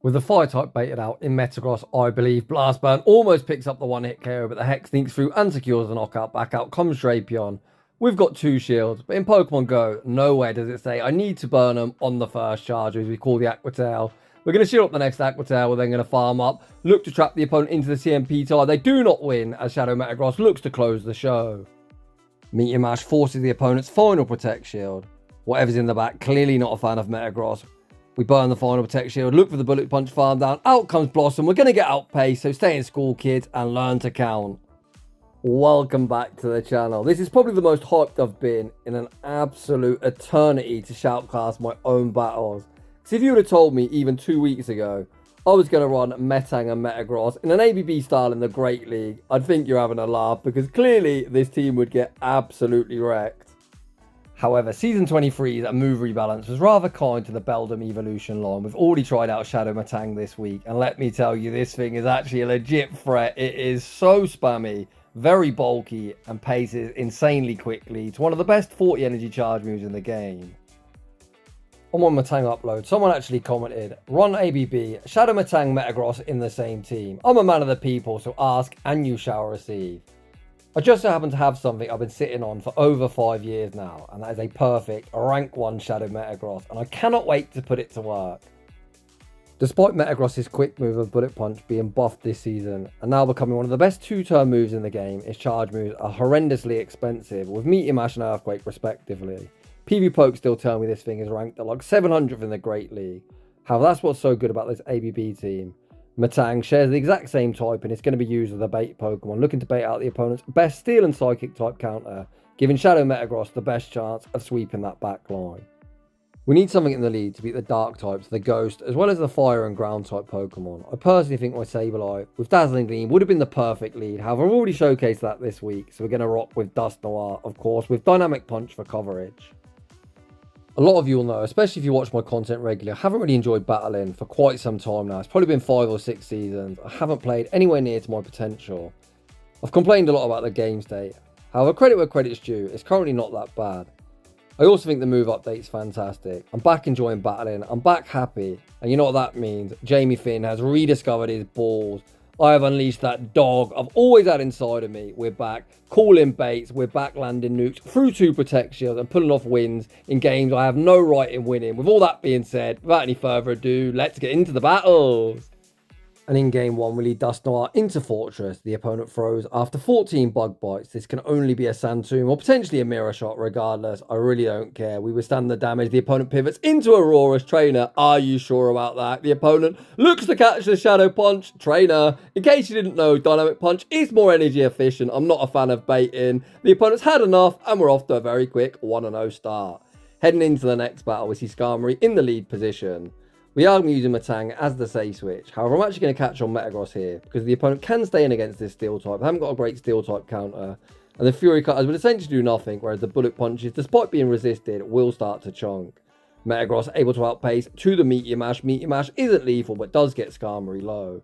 With the fire type baited out in Metagross, I believe Blast Burn almost picks up the one hit KO, but the Hex sneaks through and secures the knockout. Back out comes Drapion. We've got 2 shields, but in Pokemon Go, nowhere does it say I need to burn them on the first charge, as we call the Aqua Tail. We're going to shield up the next Aqua Tail, we're then going to farm up, look to trap the opponent into the CMP tile. They do not win, as Shadow Metagross looks to close the show. Meteor Mash forces the opponent's final Protect Shield. Whatever's in the back, clearly not a fan of Metagross. We burn the final Protect Shield, look for the Bullet Punch farm down, out comes Blossom. We're going to get outpaced, so stay in school, kids, and learn to count. Welcome back to the channel. This is probably the most hyped I've been in an absolute eternity to shoutcast my own battles. Because if you would have told me even 2 weeks ago I was going to run Metang and Metagross in an ABB style in the Great League, I'd think you're having a laugh, because clearly this team would get absolutely wrecked. However, Season 23's move rebalance was rather kind to the Beldum evolution line. We've already tried out Shadow Metang this week, and let me tell you, this thing is actually a legit threat. It is so spammy, very bulky, and paces insanely quickly. It's one of the best 40 energy charge moves in the game. On one Metang upload, someone actually commented, run ABB, Shadow Metang, Metagross in the same team. I'm a man of the people, so ask and you shall receive. I just so happen to have something I've been sitting on for over 5 years now, and that is a perfect rank 1 Shadow Metagross, and I cannot wait to put it to work. Despite Metagross's quick move of Bullet Punch being buffed this season, and now becoming one of the best 2-turn moves in the game, its charge moves are horrendously expensive, with Meteor Mash and Earthquake respectively. PvPoke still tell me this thing is ranked at like 700th in the Great League. However, that's what's so good about this ABB team. Metang shares the exact same type, and it's going to be used as a bait Pokemon, looking to bait out the opponent's best Steel and Psychic type counter, giving Shadow Metagross the best chance of sweeping that back line. We need something in the lead to beat the Dark types, the Ghost, as well as the Fire and Ground type Pokemon. I personally think my Sableye with Dazzling Gleam would have been the perfect lead, however I've already showcased that this week, so we're going to rock with Dustox, of course, with Dynamic Punch for coverage. A lot of you will know, especially if you watch my content regularly, I haven't really enjoyed battling for quite some time now. It's probably been 5 or 6 seasons. I haven't played anywhere near to my potential. I've complained a lot about the game state. However, credit where credit's due, it's currently not that bad. I also think the move update's fantastic. I'm back enjoying battling, I'm back happy, and you know what that means. Jamie Finn has rediscovered his balls. I have unleashed that dog I've always had inside of me. We're back calling baits, we're back landing nukes through 2 Protect Shields and pulling off wins in games I have no right in winning. With all that being said, without any further ado, let's get into the battles. And in game 1, we lead Dustox into Fortress. The opponent throws after 14 Bug Bites. This can only be a Sand Tomb or potentially a Mirror Shot. Regardless, I really don't care. We withstand the damage. The opponent pivots into Aurora's Trainer. Are you sure about that? The opponent looks to catch the Shadow Punch. Trainer. In case you didn't know, Dynamic Punch is more energy efficient. I'm not a fan of baiting. The opponent's had enough, and we're off to a very quick 1-0 start. Heading into the next battle, we see Skarmory in the lead position. We are using Metang as the safe switch. However, I'm actually going to catch on Metagross here, because the opponent can stay in against this Steel type. I haven't got a great Steel type counter, and the Fury Cutters will essentially do nothing, whereas the Bullet Punches, despite being resisted, will start to chunk. Metagross able to outpace to the Meteor Mash. Meteor Mash isn't lethal, but does get Skarmory low.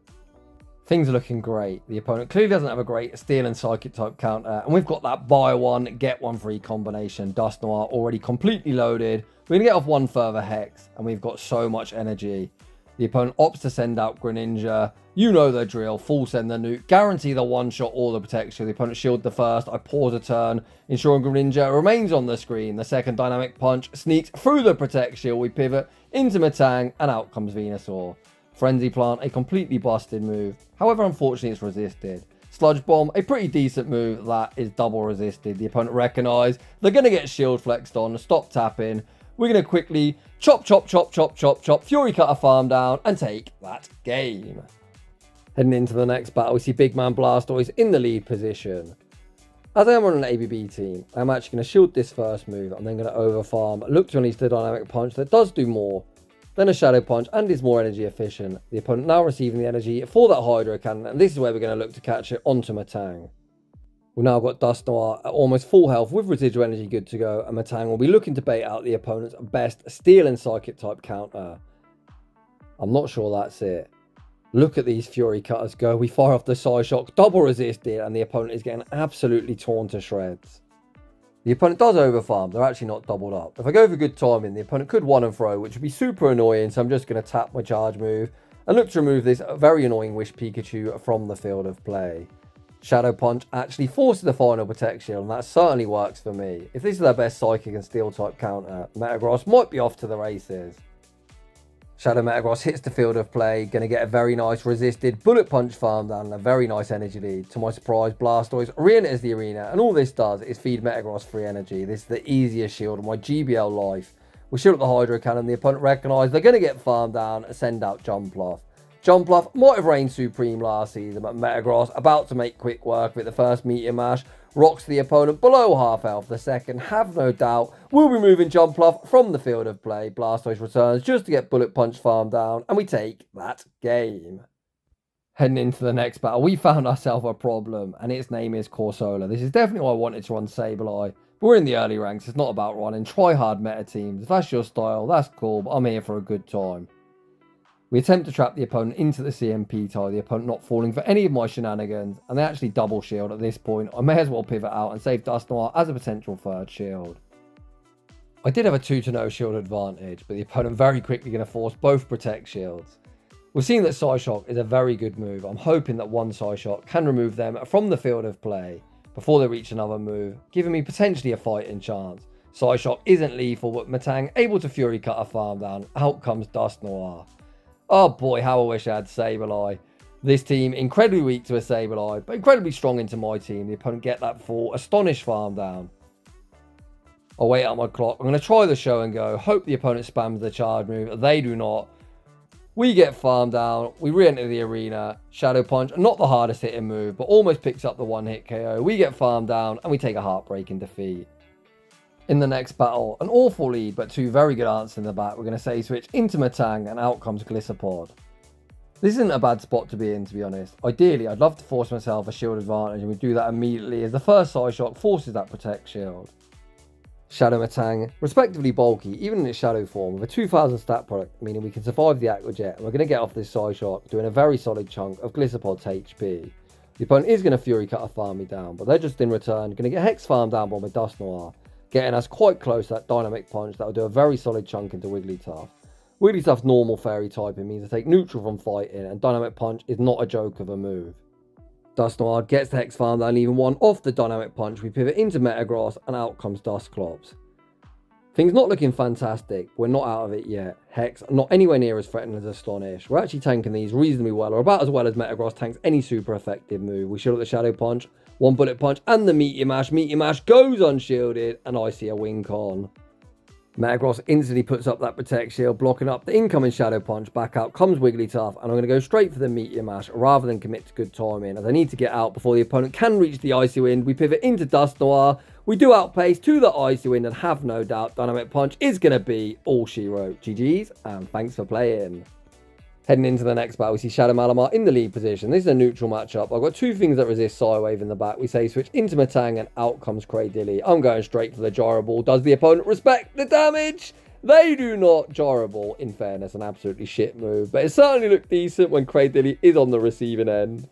Things are looking great. The opponent clearly doesn't have a great Steel and Psychic type counter, and we've got that buy one, get one free combination. Dustox already completely loaded. We're going to get off one further Hex, and we've got so much energy. The opponent opts to send out Greninja. You know the drill. Full send the nuke. Guarantee the one-shot or the protection. The opponent shield the first. I pause a turn, ensuring Greninja remains on the screen. The second Dynamic Punch sneaks through the Protect Shield. We pivot into Metang, and out comes Venusaur. Frenzy Plant, a completely busted move. However, unfortunately, it's resisted. Sludge Bomb, a pretty decent move that is double resisted. The opponent recognize they're going to get shield flexed on. Stop tapping. We're going to quickly chop, Fury Cutter farm down and take that game. Heading into the next battle, we see Big Man Blastoise in the lead position. As I am on an ABB team, I'm actually going to shield this first move. I'm then going to overfarm, look to unleash the Dynamic Punch that does do more than a Shadow Punch and is more energy efficient. The opponent now receiving the energy for that Hydro Cannon, and this is where we're going to look to catch it onto Metang. We've now got Dustox at almost full health with residual energy good to go, and Metang will be looking to bait out the opponent's best Steel and Psychic type counter. I'm not sure that's it. Look at these Fury Cutters go. We fire off the Psyshock, double resisted, and the opponent is getting absolutely torn to shreds. The opponent does overfarm. They're actually not doubled up. If I go for good timing, the opponent could one and throw, which would be super annoying, so I'm just going to tap my charge move. and look to remove this very annoying Wish Pikachu from the field of play. Shadow Punch actually forces the final Protect Shield, and that certainly works for me. If this is their best Psychic and Steel type counter, Metagross might be off to the races. Shadow Metagross hits the field of play, going to get a very nice resisted Bullet Punch farm down and a very nice energy lead. To my surprise, Blastoise re-enters the arena, and all this does is feed Metagross free energy. This is the easiest shield of my GBL life. We shield up the Hydro Cannon, the opponent recognises they're going to get farmed down and send out Jumpluff. Jumpluff might have reigned supreme last season, but Metagross, about to make quick work with the first Meteor Mash, rocks the opponent below half health. The second, have no doubt, will be moving Jumpluff from the field of play. Blastoise returns just to get Bullet Punch farmed down, and we take that game. Heading into the next battle, we found ourselves a problem, and its name is Corsola. This is definitely why I wanted to run Sableye, but we're in the early ranks. It's not about running try-hard meta teams. If that's your style, that's cool, but I'm here for a good time. We attempt to trap the opponent into the CMP tie, the opponent not falling for any of my shenanigans, and they actually double shield at this point. I may as well pivot out and save Dustox as a potential third shield. I did have a 2-0 shield advantage, but the opponent very quickly going to force both Protect shields. We've seen that Psyshock is a very good move. I'm hoping that one Psyshock can remove them from the field of play before they reach another move, giving me potentially a fighting chance. Psyshock isn't lethal, but Metang able to Fury Cut a farm down. Out comes Dustox. Oh boy, how I wish I had Sableye. This team, incredibly weak to a Sableye, but incredibly strong into my team. The opponent get that full Astonish farm down. I'll wait out my clock. I'm going to try the show and go. Hope the opponent spams the charge move. They do not. We get farmed down. We re-enter the arena. Shadow Punch, not the hardest hitting move, but almost picks up the one-hit KO. We get farmed down, and we take a heartbreaking defeat. In the next battle, an awful lead, but two very good answers in the back. We're going to say switch into Metang, and out comes Gliscopod. This isn't a bad spot to be in, to be honest. Ideally, I'd love to force myself a shield advantage, and we do that immediately as the first Psyshock forces that Protect shield. Shadow Metang, respectively bulky, even in its shadow form, with a 2000 stat product, meaning we can survive the Aqua Jet, and we're going to get off this Psyshock, doing a very solid chunk of Gliscopod's HP. The opponent is going to Fury Cut a farm me down, but they're just in return going to get Hex farm down by my Dustox, getting us quite close to that Dynamic Punch that will do a very solid chunk into Wigglytuff. Wigglytuff's normal fairy typing means I take neutral from fighting, and Dynamic Punch is not a joke of a move. Dustox gets the Hex farm down, even one off the Dynamic Punch. We pivot into Metagross, and out comes Dusclops. Things not looking fantastic, but we're not out of it yet. Hex not anywhere near as threatening as Astonish. We're actually tanking these reasonably well, or about as well as Metagross tanks any super effective move. We shield up the Shadow Punch, one Bullet Punch, and the Meteor Mash. Meteor Mash goes unshielded, and I see a wink on. Metagross instantly puts up that Protect shield, blocking up the incoming Shadow Punch. Back out comes Wigglytuff, and I'm going to go straight for the Meteor Mash rather than commit to good timing, as I need to get out before the opponent can reach the Icy Wind. We pivot into Dustox. We do outpace to the Icy Wind, and have no doubt Dynamic Punch is going to be all she wrote. GG's, and thanks for playing. Heading into the next battle, we see Shadow Malamar in the lead position. This is a neutral matchup. I've got two things that resist Psywave in the back. We say switch into Metang, and out comes Cradilly. I'm going straight for the Gyro Ball. Does the opponent respect the damage? They do not. Gyro Ball, in fairness, an absolutely shit move, but it certainly looked decent when Cradilly is on the receiving end.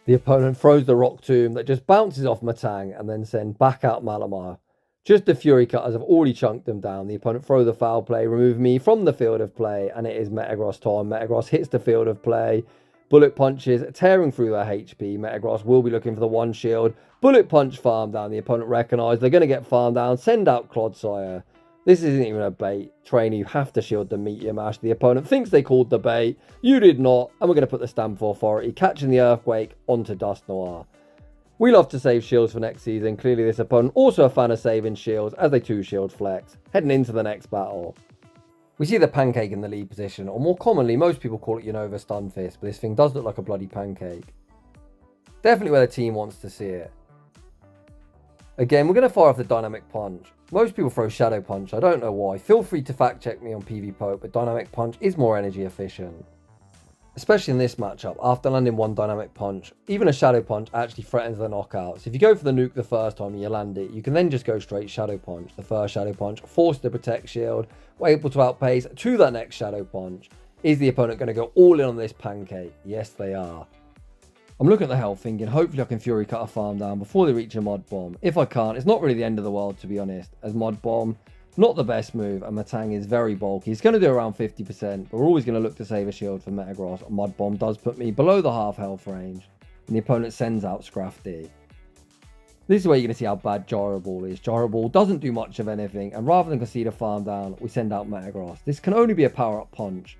The opponent throws the Rock Tomb that just bounces off Metang and then send back out Malamar. Just the Fury Cutters have already chunked them down. The opponent throw the foul play, remove me from the field of play, and it is Metagross time. Metagross hits the field of play. Bullet Punches tearing through their HP. Metagross will be looking for the one shield. Bullet Punch farm down. The opponent recognises they're going to get farmed down. Send out Clodsire. This isn't even a bait. Trainer, you have to shield the Meteor Mash. The opponent thinks they called the bait. You did not. And we're going to put the Stamp of Authority, catching the Earthquake onto Dustox. We love to save shields for next season. Clearly this opponent also a fan of saving shields as they 2-shield flex. Heading into the next battle. We see the Pancake in the lead position, or more commonly most people call it Unova Stunfisk, but this thing does look like a bloody pancake. Definitely where the team wants to see it. Again, we're going to fire off the Dynamic Punch. Most people throw Shadow Punch, I don't know why. Feel free to fact check me on PvPoke, but Dynamic Punch is more energy efficient. Especially in this matchup, after landing one Dynamic Punch, even a Shadow Punch actually threatens the knockout. So if you go for the nuke the first time and you land it, you can then just go straight Shadow Punch. The first Shadow Punch forces the Protect shield. We're able to outpace to that next Shadow Punch. Is the opponent going to go all in on this Pancake? Yes, they are. I'm looking at the health thinking, hopefully I can Fury Cut a farm down before they reach a Mod Bomb. If I can't, it's not really the end of the world, to be honest, as Mod Bomb Not the best move, and Metang is very bulky. It's going to do around 50%, but we're always going to look to save a shield for Metagross. Mud Bomb does put me below the half health range, and the opponent sends out Scrafty. This is where you're going to see how bad Gyro Ball is. Gyro Ball doesn't do much of anything, and rather than concede a farm down, we send out Metagross. This can only be a power-up punch,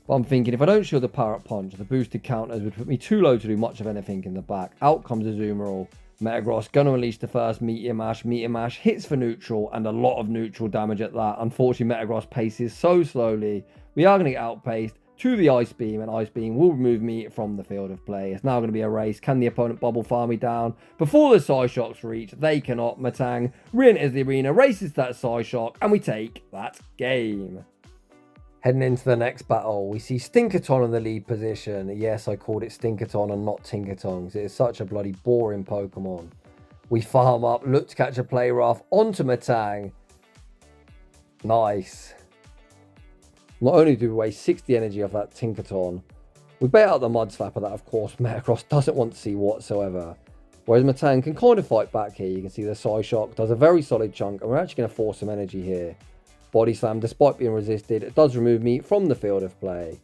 but I'm thinking if I don't shield the power-up punch, the boosted counters would put me too low to do much of anything in the back. Out comes Azumarill. Metagross gonna unleash the first Meteor Mash. Meteor Mash hits for neutral, and a lot of neutral damage at that. Unfortunately, Metagross paces so slowly. We are going to get outpaced to the Ice Beam, and Ice Beam will remove me from the field of play. It's now going to be a race. Can the opponent bubble farm me down before the Psyshocks reach? They cannot. Metang re-enters the arena, races that Psyshock, and we take that game. Heading into the next battle, we see Stinkerton in the lead position. Yes, I called it Stinkerton and not Tinkerton, because it is such a bloody boring Pokemon. We farm up, look to catch a play rough onto Metang. Nice. Not only do we waste 60 energy off that Tinkerton, we bait out the Mud Slapper that, of course, Metagross doesn't want to see whatsoever. Whereas Metang can kind of fight back here. You can see the Psyshock does a very solid chunk, and we're actually going to force some energy here. Body Slam, despite being resisted, it does remove me from the field of play.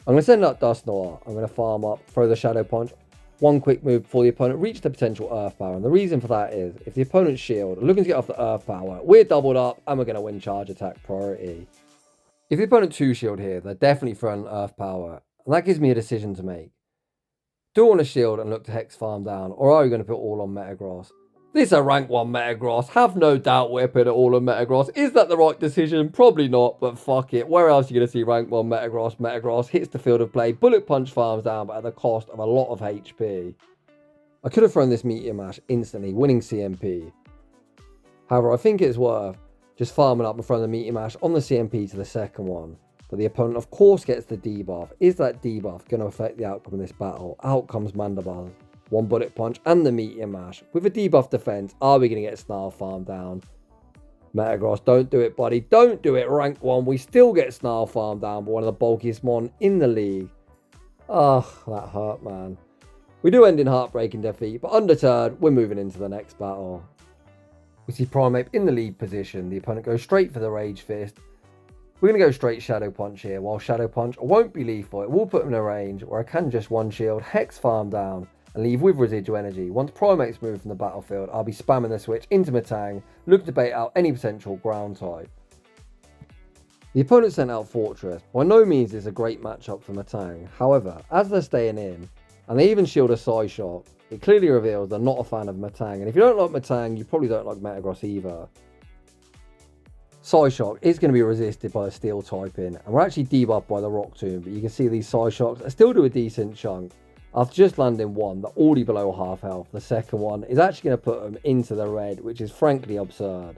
I'm going to send out Dustox. I'm going to farm up, throw the Shadow Punch. One quick move before the opponent reaches the potential Earth Power. And the reason for that is, if the opponent's shield, looking to get off the Earth Power, we're doubled up and we're going to win Charge Attack priority. If the opponent 2-shield here, they're definitely throwing Earth Power. And that gives me a decision to make. Do I want to shield and look to Hex Farm down, or are you going to put all on Metagross? This is a rank 1 Metagross. Have no doubt we're putting it all on Metagross. Is that the right decision? Probably not, but fuck it. Where else are you going to see rank 1 Metagross? Metagross hits the field of play. Bullet Punch farms down, but at the cost of a lot of HP. I could have thrown this Meteor Mash instantly, winning CMP. However, I think it's worth just farming up and throwing the Meteor Mash on the CMP to the second one. But the opponent, of course, gets the debuff. Is that debuff going to affect the outcome of this battle? Out comes Mandibuzz. One Bullet Punch and the Meteor Mash. With a debuff defense, are we going to get Snarl farm down? Metagross, don't do it, buddy. Don't do it. Rank 1. We still get Snarl farm down, but one of the bulkiest mon in the league. Ugh, that hurt, man. We do end in heartbreaking defeat, but undeterred, we're moving into the next battle. We see Primeape in the lead position. The opponent goes straight for the Rage Fist. We're going to go straight Shadow Punch here. While Shadow Punch won't be lethal, it will put him in a range where I can just one shield, Hex farm down, and leave with residual energy. Once Primeape's moved from the battlefield, I'll be spamming the switch into Metang, look to bait out any potential ground type. The opponent sent out Fortress. By no means is a great matchup for Metang. However, as they're staying in, and they even shield a Psyshock, it clearly reveals they're not a fan of Metang. And if you don't like Metang, you probably don't like Metagross either. Psyshock is going to be resisted by the Steel typing, and we're actually debuffed by the Rock Tomb, but you can see these Psyshocks still do a decent chunk. After just landing one, they're already below half health. The second one is actually going to put them into the red, which is frankly absurd.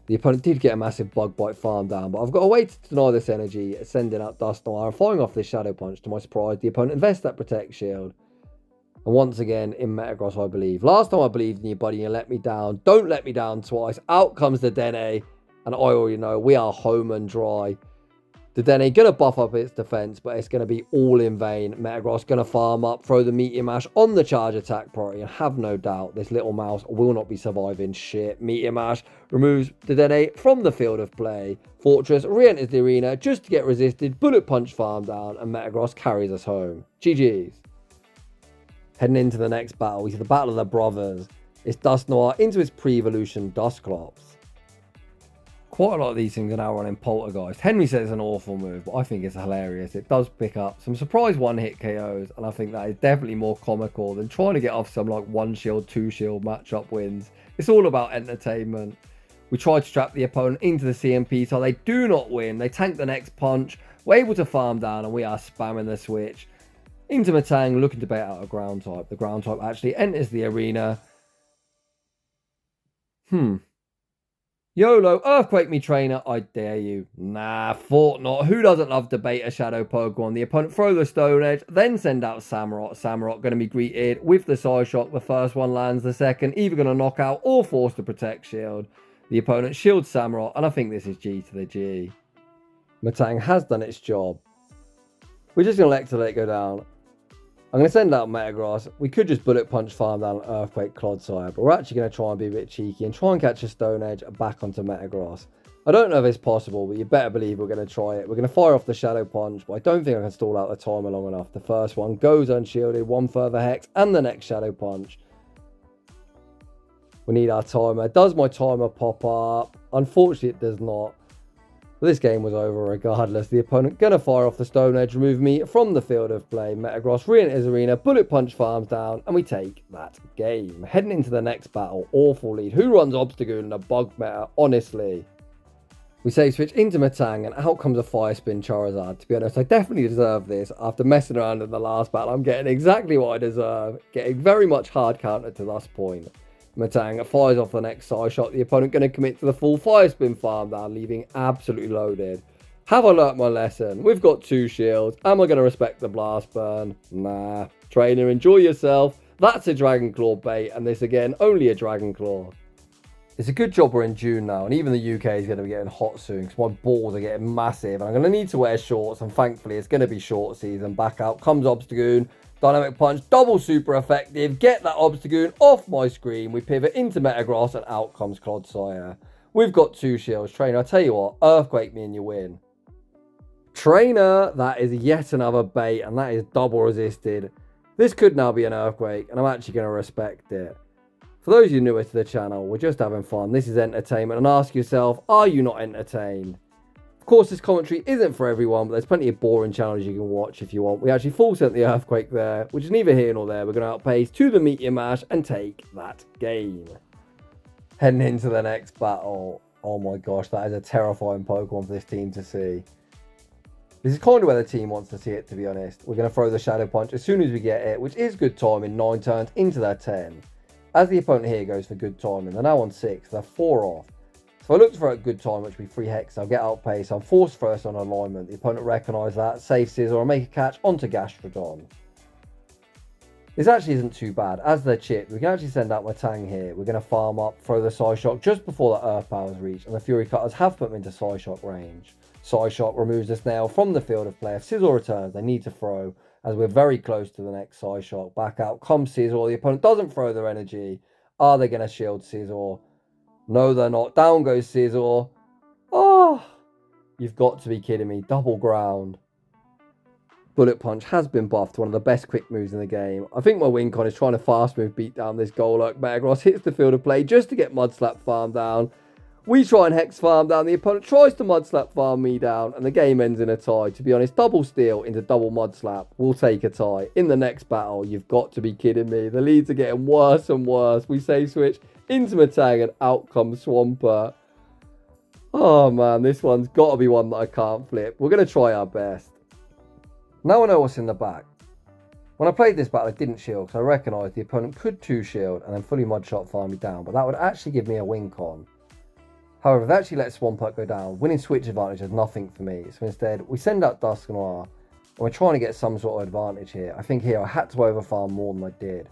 The opponent did get a massive Bug Bite farm down, but I've got a way to deny this energy, sending out Dustox and firing off this Shadow Punch. To my surprise, the opponent invests that Protect Shield. And once again, in Metagross, I believe. Last time I believed in you, buddy, you let me down. Don't let me down twice. Out comes the Dene, and I already know we are home and dry. The Dene going to buff up its defense, but it's going to be all in vain. Metagross going to farm up, throw the Meteor Mash on the Charge Attack priority, and have no doubt this little mouse will not be surviving shit. Meteor Mash removes the Dene from the field of play. Fortress re-enters the arena just to get resisted. Bullet Punch farm down, and Metagross carries us home. GG's. Heading into the next battle, we see the Battle of the Brothers. It's Dusknoir into his pre-evolution Dusclops. Quite a lot of these things are now running Poltergeist. Henry says it's an awful move, but I think it's hilarious. It does pick up some surprise one-hit KOs, and I think that is definitely more comical than trying to get off some like 1-shield, 2-shield matchup wins. It's all about entertainment. We try to trap the opponent into the CMP, so they do not win. They tank the next punch. We're able to farm down, and we are spamming the switch into Metang, looking to bait out a ground type. The ground type actually enters the arena. YOLO, Earthquake me trainer, I dare you. Nah, thought not. Who doesn't love to bait a Shadow Pokemon? The opponent throw the Stone Edge, then send out Samurott. Samurott going to be greeted with the Psyshock. The first one lands, the second either going to knock out or force the Protect Shield. The opponent shields Samurott, and I think this is G to the G. Metang has done its job. We're just going to let it go down. I'm going to send out Metagross. We could just Bullet Punch farm down Earthquake Clodsire, but we're actually going to try and be a bit cheeky and try and catch a Stone Edge back onto Metagross. I don't know if it's possible, but you better believe we're going to try it. We're going to fire off the Shadow Punch, but I don't think I can stall out the timer long enough. The first one goes unshielded, one further Hex, and the next Shadow Punch. We need our timer. Does my timer pop up? Unfortunately, it does not. But this game was over regardless. The opponent going to fire off the Stone Edge, remove me from the field of play. Metagross re-enters arena, Bullet Punch farms down, and we take that game. Heading into the next battle, awful lead. Who runs Obstagoon in a bug meta? Honestly. We save switch into Metang, and out comes a Fire Spin Charizard. To be honest, I definitely deserve this. After messing around in the last battle, I'm getting exactly what I deserve. Getting very much hard countered to this point. Metang fires off the next side shot. The opponent going to commit to the full Fire Spin farm down, leaving absolutely loaded. Have I learnt my lesson? We've got 2 shields. Am I going to respect the Blast Burn? Nah. Trainer, enjoy yourself. That's a Dragon Claw bait, and this again, only a Dragon Claw. It's a good job we're in June now, and even the UK is going to be getting hot soon because my balls are getting massive, and I'm going to need to wear shorts, and thankfully it's going to be short season. Back out comes Obstagoon. Dynamic Punch, double super effective. Get that Obstagoon off my screen. We pivot into Metagross, and out comes Clodsire. We've got 2 shields. Trainer, I tell you what, Earthquake me and you win. Trainer, that is yet another bait, and that is double resisted. This could now be an Earthquake, and I'm actually going to respect it. For those of you newer to the channel, we're just having fun. This is entertainment, and ask yourself, are you not entertained? Of course, this commentary isn't for everyone, but there's plenty of boring channels you can watch if you want. We actually full sent the Earthquake there, which is neither here nor there. We're going to outpace to the Meteor Mash and take that game. Heading into the next battle. Oh my gosh, that is a terrifying Pokemon for this team to see. This is kind of where the team wants to see it, to be honest. We're going to throw the Shadow Punch as soon as we get it, which is good timing, 9 turns into their 10. As the opponent here goes for good timing, they're now on 6, they're 4 off. So I looked for a good time, which would be 3 Hex. I'll get outpaced. I'm forced first on alignment. The opponent recognises that. Save Scissor or make a catch onto Gastrodon. This actually isn't too bad. As they're chipped, we can actually send out Metang here. We're going to farm up, throw the Psyshock just before the Earth Power is reached. And the Fury Cutters have put them into Psyshock range. Psyshock removes the snail from the field of play. If Scizor returns, they need to throw, as we're very close to the next Psyshock. Back out comes Scizor. The opponent doesn't throw their energy. Are they going to shield Scizor? No, they're not. Down goes Scizor. Oh, you've got to be kidding me. Double ground. Bullet Punch has been buffed to one of the best quick moves in the game. I think my Wincon is trying to fast move beat down this Golurk. Metagross hits the field of play just to get Mud Slap farm down. We try and Hex farm down. The opponent tries to Mud Slap farm me down, and the game ends in a tie. To be honest, double steal into double Mud Slap will take a tie. In the next battle, you've got to be kidding me. The leads are getting worse and worse. We save switch into Metang, and out comes Swampert. Oh man, this one's got to be one that I can't flip. We're going to try our best. Now I know what's in the back. When I played this battle, I didn't shield because I recognised the opponent could 2 shield and then fully Mud Shot farm me down, but that would actually give me a Wincon. However, if they actually let Swampert go down, winning switch advantage is nothing for me. So instead, we send out Dusknoir, and we're trying to get some sort of advantage here. I think here I had to overfarm more than I did,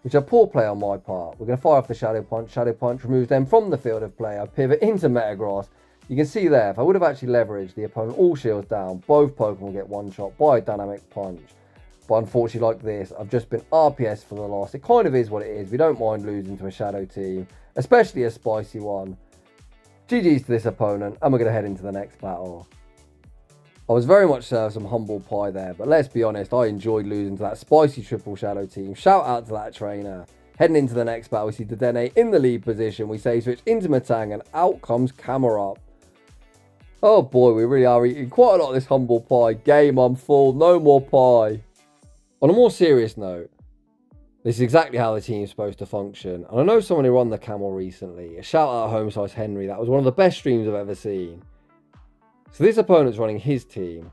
which is a poor play on my part. We're going to fire off the Shadow Punch. Shadow Punch removes them from the field of play. I pivot into Metagross. You can see there, if I would have actually leveraged the opponent all shields down, both Pokemon get one shot by a Dynamic Punch. But unfortunately, like this, I've just been RPS for the loss. It kind of is what it is. We don't mind losing to a Shadow team, especially a spicy one. GG's to this opponent, and we're going to head into the next battle. I was very much served some humble pie there, but let's be honest, I enjoyed losing to that spicy triple Shadow team. Shout out to that trainer. Heading into the next battle, we see Dedenne in the lead position. We save switch into Metang, and out comes Camerupt. Oh boy, we really are eating quite a lot of this humble pie. Game, I'm full, no more pie. On a more serious note, this is exactly how the team's supposed to function. And I know someone who won the Camel recently. A shout out Home Size Henry. That was one of the best streams I've ever seen. So this opponent's running his team.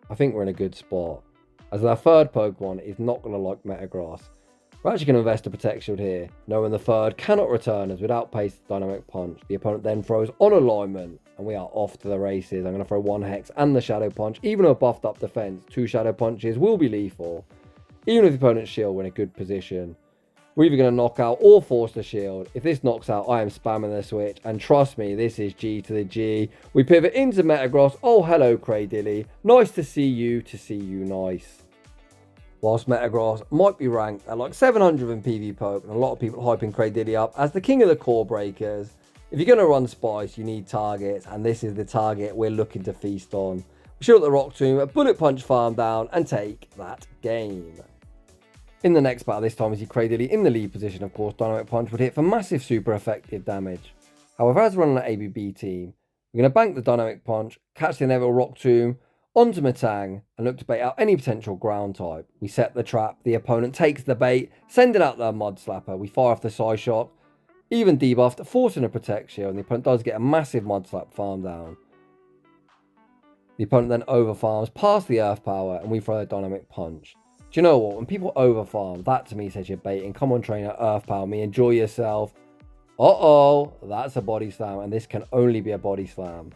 I think we're in a good spot, as our third Pokemon is not going to like Metagross. We're actually going to invest a Protect Shield here, knowing the third cannot return as without pace Dynamic Punch. The opponent then throws on alignment, and we are off to the races. I'm going to throw 1 Hex and the Shadow Punch. Even with a buffed up defense, 2 Shadow Punches will be lethal. Even with the opponent's shield, we're in a good position. We're either going to knock out or force the shield. If this knocks out, I am spamming the switch. And trust me, this is G to the G. We pivot into Metagross. Oh, hello, Craydilly. Nice to see you nice. Whilst Metagross might be ranked at like 700 in PvPoke, and a lot of people hyping Cradily up as the king of the core breakers, if you're going to run Spice, you need targets, and this is the target we're looking to feast on. We shoot at the Rock Tomb, a Bullet Punch farm down, and take that game. In the next battle this time, we see Cradily in the lead position. Of course, Dynamic Punch would hit for massive super effective damage. However, as we're on an ABB team, we're going to bank the Dynamic Punch, catch the inevitable Rock Tomb, onto Metang, and look to bait out any potential ground type. We set the trap, the opponent takes the bait, sending out their Mud Slapper. We fire off the Psy Shock, even debuffed, forcing a Protect Shield, and the opponent does get a massive Mud Slap farm down. The opponent then overfarms past the Earth Power, and we throw a Dynamic Punch. Do you know what? When people overfarm, that to me says you're baiting. Come on, trainer, Earth Power me, enjoy yourself. Uh-oh, that's a Body Slam, and this can only be a Body Slam.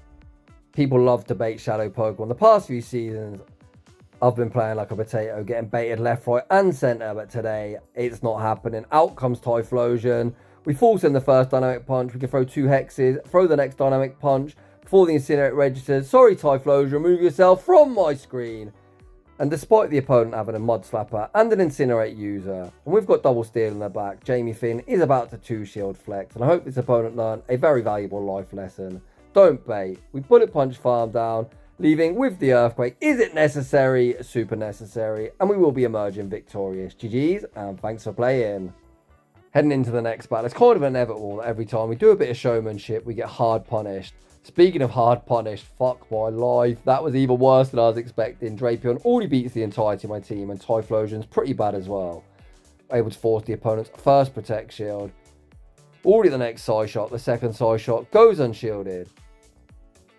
People love to bait Shadow Pokemon. The past few seasons, I've been playing like a potato, getting baited left, right, and centre, but today, it's not happening. Out comes Typhlosion. We force in the first Dynamic Punch. We can throw 2 Hexes, throw the next Dynamic Punch before the Incinerate registers. Sorry, Typhlosion, remove yourself from my screen. And despite the opponent having a Mud Slapper and an Incinerate user, and we've got Double Steel in the back, Jamie Finn is about to 2-shield flex, and I hope this opponent learned a very valuable life lesson. Don't bait. We Bullet Punch farm down, leaving with the Earthquake. Is it necessary? Super necessary. And we will be emerging victorious. GG's, and thanks for playing. Heading into the next battle, it's kind of inevitable that every time we do a bit of showmanship, we get hard punished. Speaking of hard punished, fuck my life. That was even worse than I was expecting. Drapion already beats the entirety of my team, and Typhlosion's pretty bad as well. Able to force the opponent's first Protect Shield. Already the next Psy Shot, the second Psy Shot goes unshielded.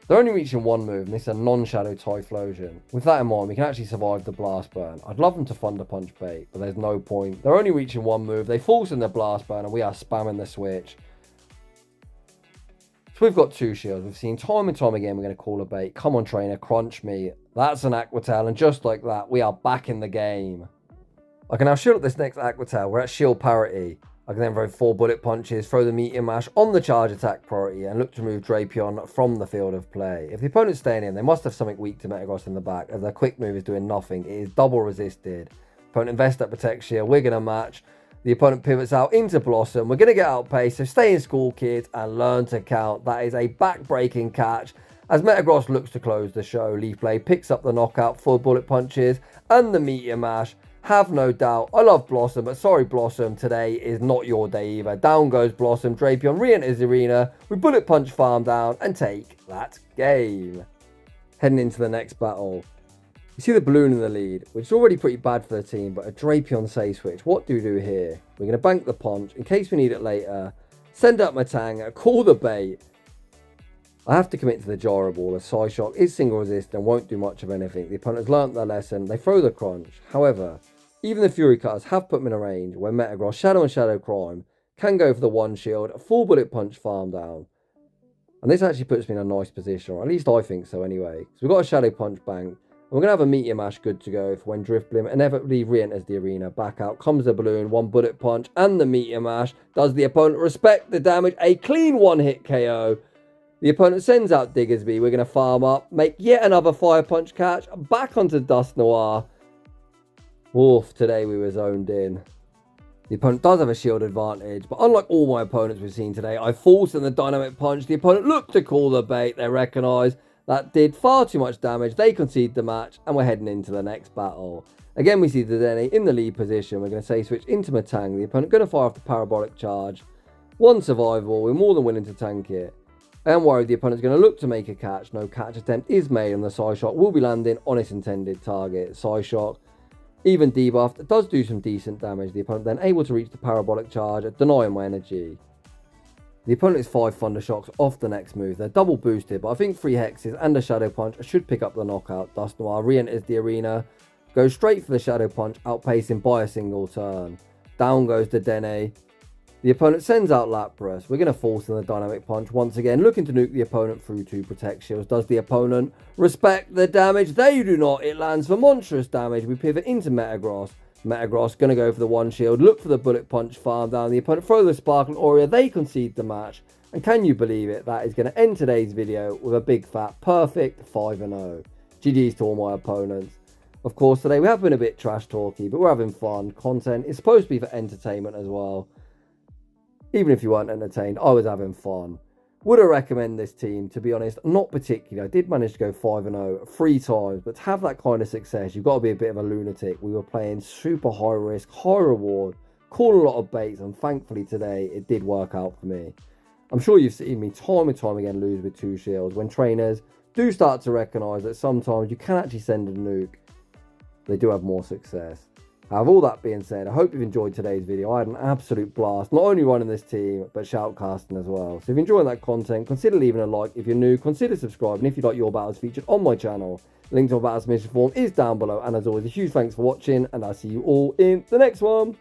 They're only reaching one move, and this is a non-shadow Typhlosion. With that in mind, we can actually survive the Blast Burn. I'd love them to Thunder Punch bait, but there's no point. They're only reaching one move. They force in the Blast Burn, and we are spamming the switch. So we've got 2 shields. We've seen time and time again we're going to call a bait. Come on, trainer, crunch me. That's an Aqua Tail, and just like that, we are back in the game. I can now shield up this next Aqua Tail. We're at shield parity. I can then throw 4 Bullet Punches, throw the Meteor Mash on the charge attack priority, and look to remove Drapion from the field of play. If the opponent's staying in, they must have something weak to Metagross in the back, as their quick move is doing nothing. It is double resisted. Opponent invests that Protect Shield. We're going to match. The opponent pivots out into Blossom. We're going to get outpaced, so stay in school, kids, and learn to count. That is a back-breaking catch. As Metagross looks to close the show, Leaf Blade picks up the knockout for Bullet Punches and the Meteor Mash. Have no doubt. I love Blossom, but sorry, Blossom, today is not your day either. Down goes Blossom. Drapion re-enters the arena. We Bullet Punch farm down and take that game. Heading into the next battle. You see the balloon in the lead, which is already pretty bad for the team, but a Drapion Say Switch. What do we do here? We're going to bank the punch in case we need it later. Send up Metang, call the bait. I have to commit to the Gyro Ball, as Psy Shock is single resist and won't do much of anything. The opponent has learnt their lesson. They throw the crunch. However, even the Fury Cutters have put them in a range where Metagross, Shadow and Shadow Crime can go for the 1 shield, a 4 Bullet Punch farm down. And this actually puts me in a nice position, or at least I think so anyway. So we've got a Shadow Punch bank. And we're going to have a Meteor Mash good to go for when Drifblim inevitably re-enters the arena. Back out comes the balloon, 1 Bullet Punch and the Meteor Mash. Does the opponent respect the damage? A clean 1-hit KO. The opponent sends out Diggersby. We're going to farm up, make yet another Fire Punch catch. Back onto Dustox. Oof, today we were zoned in. The opponent does have a shield advantage, but unlike all my opponents we've seen today, I forced in the Dynamic Punch. The opponent looked to call the bait. They recognise that did far too much damage. They concede the match, and we're heading into the next battle. Again, we see the Dedenne in the lead position. We're going to say switch into Metang. The opponent going to fire off the Parabolic Charge. 1 survival. We're more than willing to tank it. I am worried the opponent's going to look to make a catch. No catch attempt is made, and the Psy Shock will be landing on its intended target. Psy Shock, even debuffed, does do some decent damage. The opponent then able to reach the Parabolic Charge, denying my energy. The opponent is 5 Thunder Shocks off the next move. They're double boosted, but I think 3 Hexes and a Shadow Punch should pick up the knockout. Dustox re-enters the arena, goes straight for the Shadow Punch, outpacing by a single turn. Down goes the Dedenne. The opponent sends out Lapras. We're going to force in the Dynamic Punch once again, looking to nuke the opponent through 2 Protect Shields. Does the opponent respect the damage? They do not. It lands for monstrous damage. We pivot into Metagross. Metagross going to go for the 1 shield, look for the Bullet Punch farm down. The opponent throw the Sparkling Aura. They concede the match. And can you believe it? That is going to end today's video with a big fat perfect 5-0. GG's to all my opponents. Of course, today we have been a bit trash talky, but we're having fun. Content is supposed to be for entertainment as well. Even if you weren't entertained, I was having fun. Would I recommend this team? To be honest, not particularly. I did manage to go 5-0 3 times, but to have that kind of success, you've got to be a bit of a lunatic. We were playing super high risk, high reward, calling a lot of baits, and thankfully today it did work out for me. I'm sure you've seen me time and time again lose with 2 shields when trainers do start to recognise that sometimes you can actually send a nuke. They do have more success. However, all that being said, I hope you've enjoyed today's video. I had an absolute blast, not only running this team, but shoutcasting as well. So if you're enjoying that content, consider leaving a like. If you're new, consider subscribing. If you'd like your battles featured on my channel, link to my battle submission form is down below. And as always, a huge thanks for watching, and I'll see you all in the next one.